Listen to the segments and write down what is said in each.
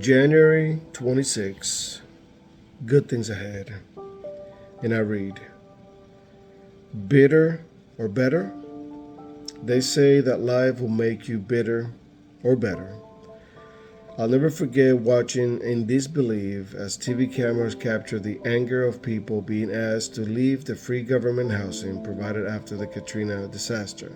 January 26, good things ahead. And I read, bitter or better? They say that life will make you bitter or better. I'll never forget watching in disbelief as TV cameras captured the anger of people being asked to leave the free government housing provided after the Katrina disaster.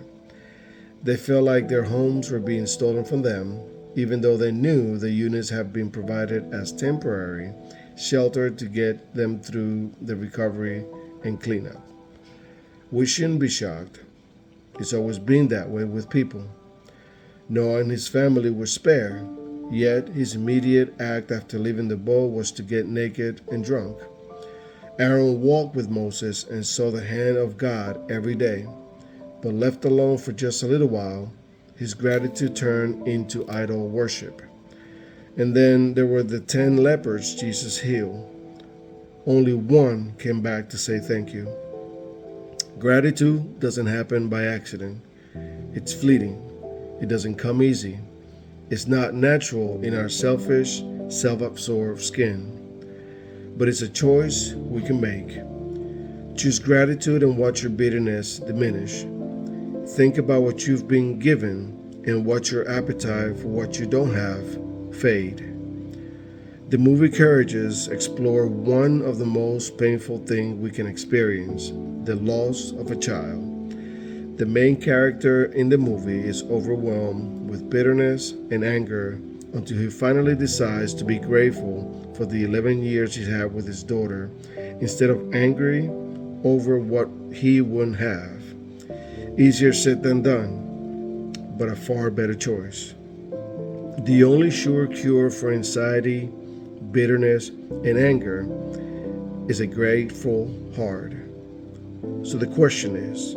They felt like their homes were being stolen from them, even though they knew the units had been provided as temporary shelter to get them through the recovery and cleanup. We shouldn't be shocked. It's always been that way with people. Noah and his family were spared, yet his immediate act after leaving the boat was to get naked and drunk. Aaron walked with Moses and saw the hand of God every day, but left alone for just a little while, his gratitude turned into idol worship. And then there were the 10 lepers Jesus healed. Only one came back to say thank you. Gratitude doesn't happen by accident. It's fleeting. It doesn't come easy. It's not natural in our selfish, self-absorbed skin. But it's a choice we can make. Choose gratitude and watch your bitterness diminish. Think about what you've been given and watch your appetite for what you don't have fade. The movie Courageous explore one of the most painful things we can experience, the loss of a child. The main character in the movie is overwhelmed with bitterness and anger until he finally decides to be grateful for the 11 years he had with his daughter instead of angry over what he wouldn't have. Easier said than done, but a far better choice. The only sure cure for anxiety, bitterness, and anger is a grateful heart. So the question is,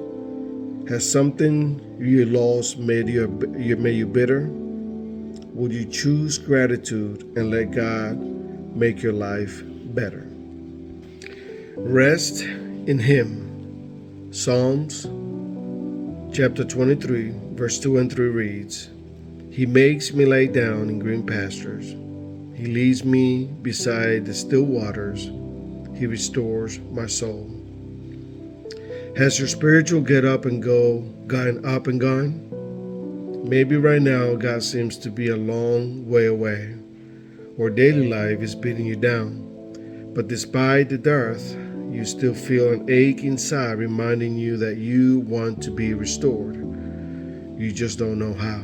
has something you lost made you bitter? Would you choose gratitude and let God make your life better? Rest in Him. Psalms chapter 23, verse 2 and 3 reads, He makes me lie down in green pastures. He leads me beside the still waters. He restores my soul. Has your spiritual get up and go gone up and gone? Maybe right now God seems to be a long way away, or daily life is beating you down. But despite the dearth, you still feel an ache inside reminding you that you want to be restored. You just don't know how.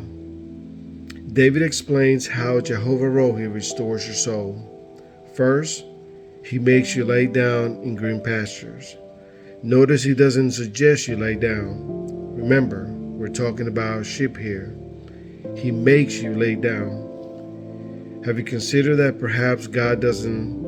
David explains how Jehovah Rohi restores your soul. First, He makes you lay down in green pastures. Notice He doesn't suggest you lay down. Remember, we're talking about sheep here. He makes you lay down. Have you considered that perhaps God doesn't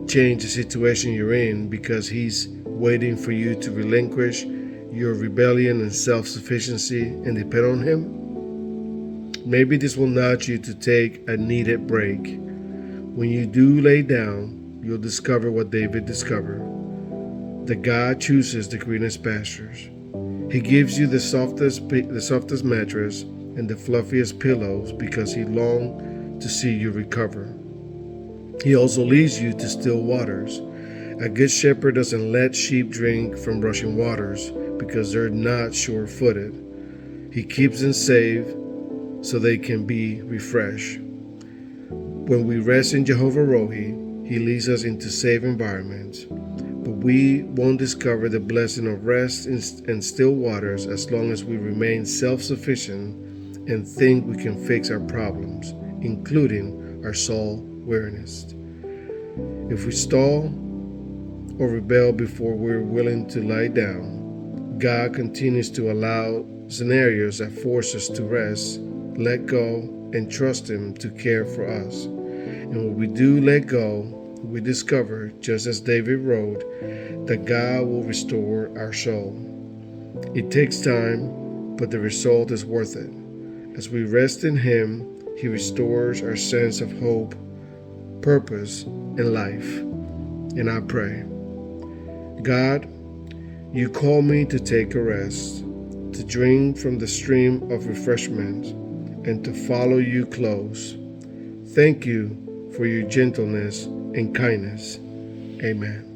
change the situation you're in because He's waiting for you to relinquish your rebellion and self-sufficiency and depend on Him? Maybe this will nudge you to take a needed break. When you do lay down, you'll discover what David discovered. That God chooses the greenest pastures. He gives you the softest mattress and the fluffiest pillows because He longs to see you recover. He also leads you to still waters. A good shepherd doesn't let sheep drink from rushing waters because they're not sure-footed. He keeps them safe so they can be refreshed. When we rest in Jehovah Rohi, He leads us into safe environments. But we won't discover the blessing of rest and still waters as long as we remain self-sufficient and think we can fix our problems, including our soul weariness. If we stall or rebel before we're willing to lie down, God continues to allow scenarios that force us to rest, let go, and trust Him to care for us. And when we do let go, we discover, just as David wrote, that God will restore our soul. It takes time, but the result is worth it. As we rest in Him, He restores our sense of hope, purpose, and life. And I pray, God, You call me to take a rest, to drink from the stream of refreshment, and to follow You close. Thank you for your gentleness and kindness. Amen.